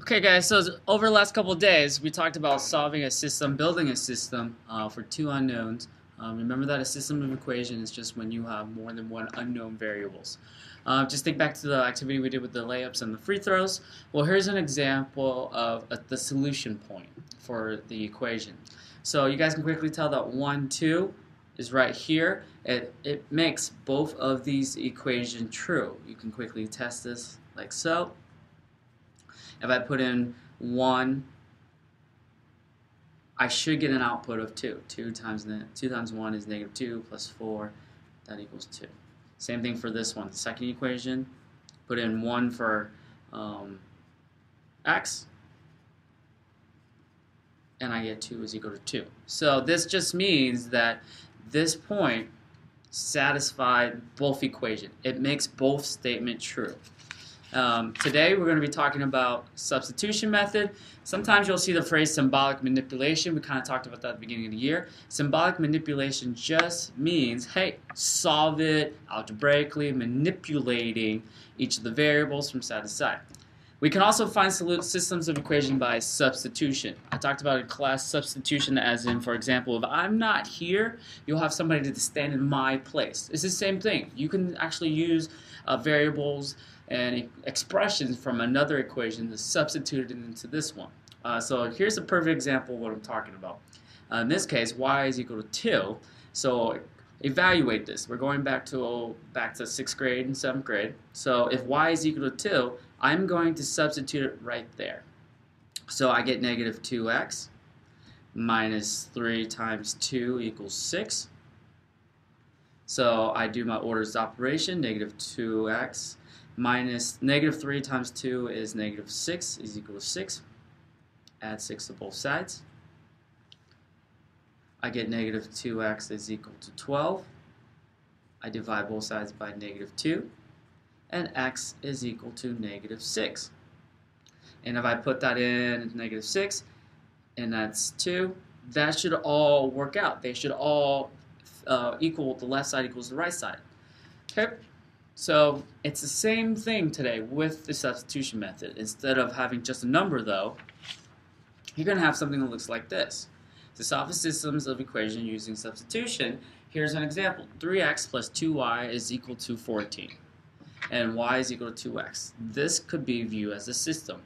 Okay, guys, so over the last couple of days, we talked about solving a system, building a system for two unknowns. Remember that a system of equation is just when you have more than one unknown variables. Just think back to the activity we did with the layups and the free throws. Well, here's an example of the solution point for the equation. So you guys can quickly tell that 1, 2 is right here. It makes both of these equations true. You can quickly test this like so. If I put in 1, I should get an output of 2. 2 times 1 is negative 2 plus 4, that equals 2. Same thing for this one. The second equation, put in 1 for x, and I get 2 is equal to 2. So this just means that this point satisfied both equations. It makes both statements true. Today we're going to be talking about substitution method. Sometimes you'll see the phrase symbolic manipulation. We kind of talked about that at the beginning of the year. Symbolic manipulation just means, hey, solve it algebraically, manipulating each of the variables from side to side. We can also find systems of equation by substitution. I talked about in class substitution as in, for example, if I'm not here, you'll have somebody to stand in my place. It's the same thing. You can actually use variables and expressions from another equation to substitute it into this one. So here's a perfect example of what I'm talking about. In this case, y is equal to 2. So evaluate this. We're going back to 6th grade and 7th grade. So if y is equal to 2, I'm going to substitute it right there. So I get negative 2x minus 3 times 2 equals 6. So I do my orders operation, negative 2x minus negative 3 times 2 is negative 6 is equal to 6. Add 6 to both sides. I get negative 2x is equal to 12. I divide both sides by negative 2. And x is equal to negative 6. And if I put that in negative 6, and that's 2, that should all work out. They should all equal, the left side equals the right side. Okay? So it's the same thing today with the substitution method. Instead of having just a number, though, you're going to have something that looks like this. To solve a systems of equation using substitution, here's an example. 3x plus 2y is equal to 14. And y is equal to 2x. This could be viewed as a system.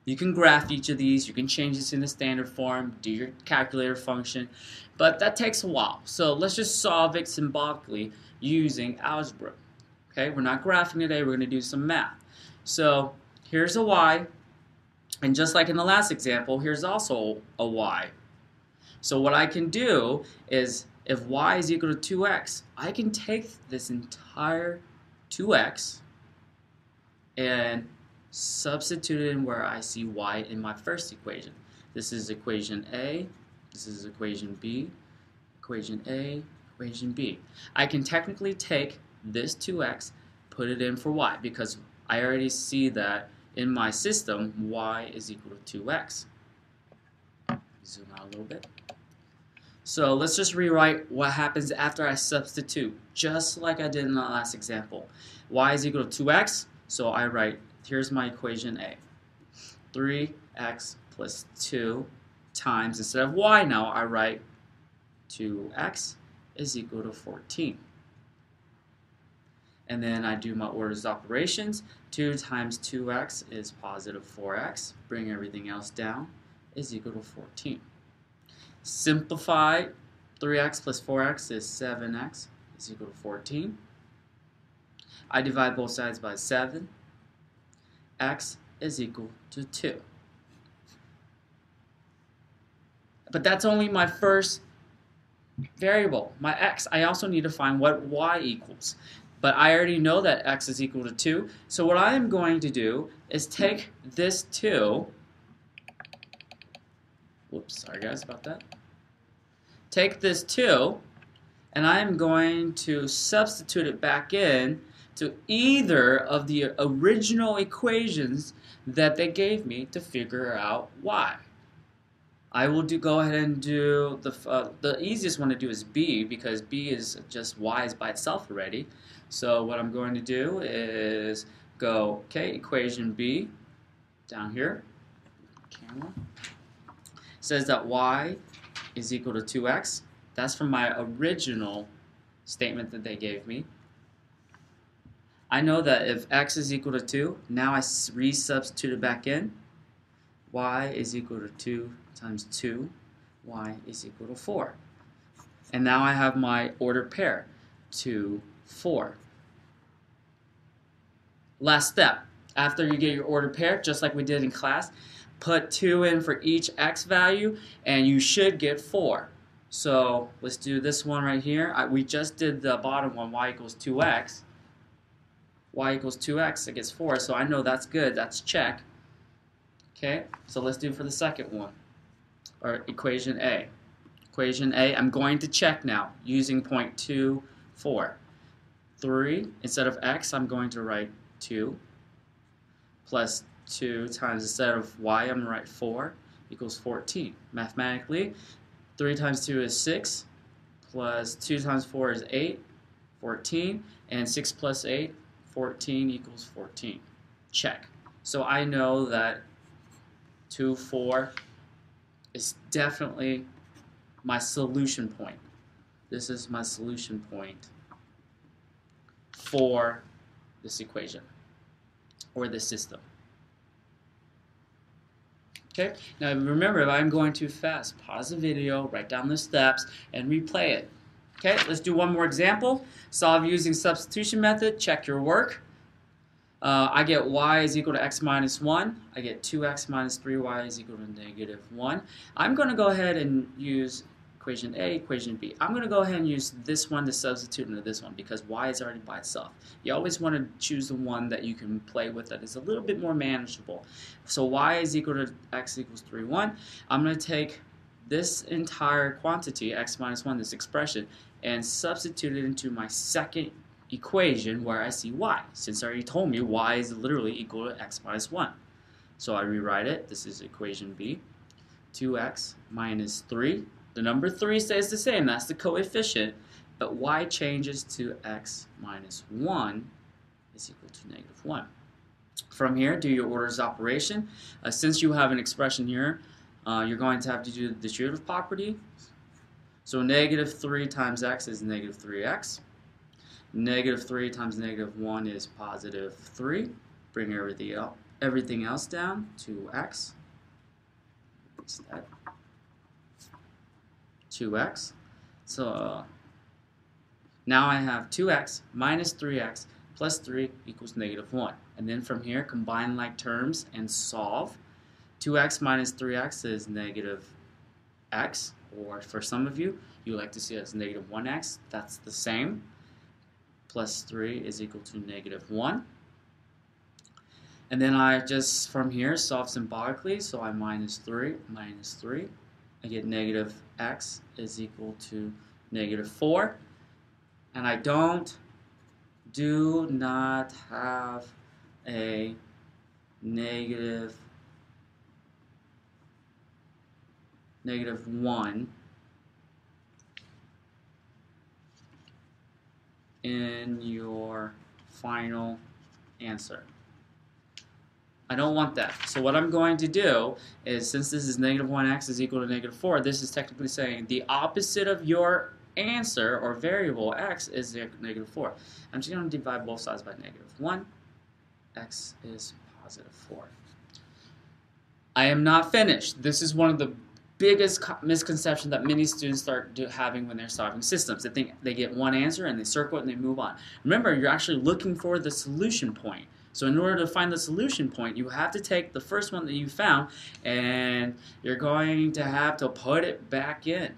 You can graph each of these, you can change this into standard form, do your calculator function, but that takes a while. So let's just solve it symbolically using algebra. Okay, we're not graphing today, we're going to do some math. So here's a y, and just like in the last example, here's also a y. So what I can do is, if y is equal to 2x, I can take this entire 2x and substitute it in where I see y in my first equation. This is equation A, this is equation B, equation A, equation B. I can technically take this 2x, put it in for y, because I already see that in my system y is equal to 2x. Zoom out a little bit. So let's just rewrite what happens after I substitute, just like I did in the last example. Y is equal to 2x, so I write, here's my equation A. 3x plus 2 times, instead of y now, I write 2x is equal to 14. And then I do my orders operations. 2 times 2x is positive 4x. Bring everything else down is equal to 14. Simplify, 3x plus 4x is 7x is equal to 14. I divide both sides by 7. X is equal to 2. But that's only my first variable, my x. I also need to find what y equals. But I already know that x is equal to 2. So what I am going to do is take this 2. Whoops, sorry guys about that. Take this 2, and I'm going to substitute it back in to either of the original equations that they gave me to figure out y. I will go ahead and do the easiest one to do is b, because b is just y is by itself already. So what I'm going to do is go, okay, equation b down here. camera, says that y is equal to 2x. That's from my original statement that they gave me. I know that if x is equal to 2, now I resubstitute it back in. Y is equal to 2 times 2. Y is equal to 4. And now I have my ordered pair, 2, 4. Last step. After you get your ordered pair, just like we did in class, put 2 in for each x value, and you should get 4. So let's do this one right here. We just did the bottom one, y equals 2x. Y equals 2x, it gets 4, so I know that's good, that's check. Okay, so let's do for the second one, or equation A. Equation A, I'm going to check now using 0.24. 3, instead of x, I'm going to write 2, plus 2 times, instead of y, I'm going to write 4, equals 14. Mathematically, 3 times 2 is 6, plus 2 times 4 is 8, 14, and 6 plus 8, 14 equals 14. Check. So I know that 2, 4 is definitely my solution point. This is my solution point for this equation or this system. Okay, now remember, if I'm going too fast, pause the video, write down the steps, and replay it. Okay, let's do one more example. Solve using substitution method. Check your work. I get y is equal to x minus 1. I get 2x minus 3y is equal to negative 1. I'm going to go ahead and use equation A, equation B. I'm going to go ahead and use this one to substitute into this one because y is already by itself. You always want to choose the one that you can play with that is a little bit more manageable. So y is equal to x equals 3, 1. I'm going to take this entire quantity, x minus 1, this expression, and substitute it into my second equation where I see y, since I already told me y is literally equal to x minus 1. So I rewrite it. This is equation B. 2x minus 3. The number 3 stays the same. That's the coefficient. But y changes to x minus 1 is equal to negative 1. From here, do your orders operation. Since you have an expression here, you're going to have to do the distributive property. So negative 3 times x is negative 3x. Negative 3 times negative 1 is positive 3. Bring everything else down to x. Instead, 2x. So now I have 2x minus 3x plus 3 equals negative 1. And then from here, combine like terms and solve. 2x minus 3x is negative x, or for some of you, you like to see it as negative 1x. That's the same. Plus 3 is equal to negative 1. And then I just, from here, solve symbolically. So I minus 3, I get negative x is equal to negative 4. And I do not have a negative 1 in your final answer. I don't want that. So what I'm going to do is, since this is negative 1x is equal to negative 4, this is technically saying the opposite of your answer or variable x is negative 4. I'm just going to divide both sides by negative 1. X is positive 4. I am not finished. This is one of the biggest misconception that many students start having when they're solving systems. They think they get one answer and they circle it and they move on. Remember, you're actually looking for the solution point. So in order to find the solution point, you have to take the first one that you found and you're going to have to put it back in.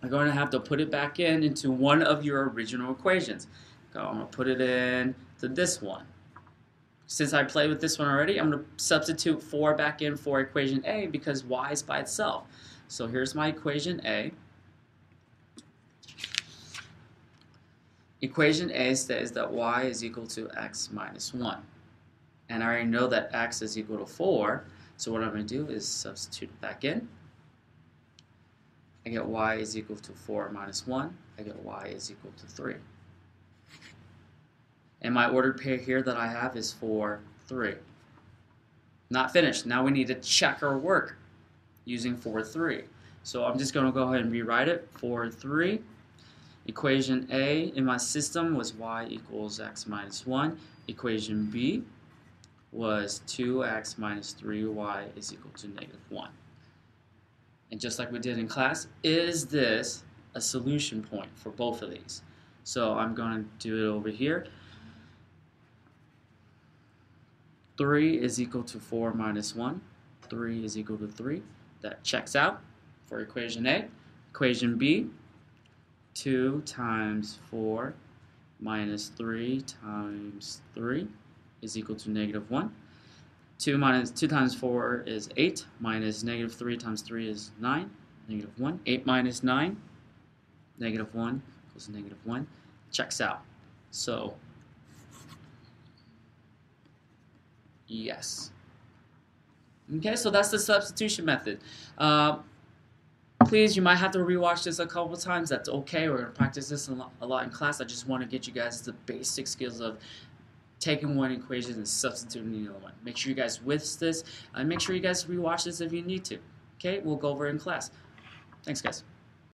You're going to have to put it back in into one of your original equations. So I'm going to put it in to this one. Since I played with this one already, I'm going to substitute 4 back in for equation A because y is by itself. So here's my equation A. Equation A says that y is equal to x minus 1. And I already know that x is equal to 4, so what I'm going to do is substitute it back in. I get y is equal to 4 minus 1. I get y is equal to 3. And my ordered pair here that I have is 4, 3. Not finished. Now we need to check our work using 4-3. So I'm just going to go ahead and rewrite it. 4-3. Equation A in my system was y equals x minus 1. Equation B was 2x minus 3y is equal to negative 1. And just like we did in class, is this a solution point for both of these? So I'm going to do it over here. 3 is equal to 4 minus 1. 3 is equal to 3. That checks out for equation A. Equation B, 2 times 4 minus 3 times 3 is equal to negative 1. 2 times 4 is 8, minus negative 3 times 3 is 9, negative 1. 8 minus 9, negative 1 equals negative 1. Checks out. So, yes. Okay, so that's the substitution method. Please, you might have to rewatch this a couple times. That's okay. We're going to practice this a lot in class. I just want to get you guys the basic skills of taking one equation and substituting the other one. Make sure you guys with this, and make sure you guys rewatch this if you need to. Okay, we'll go over it in class. Thanks, guys.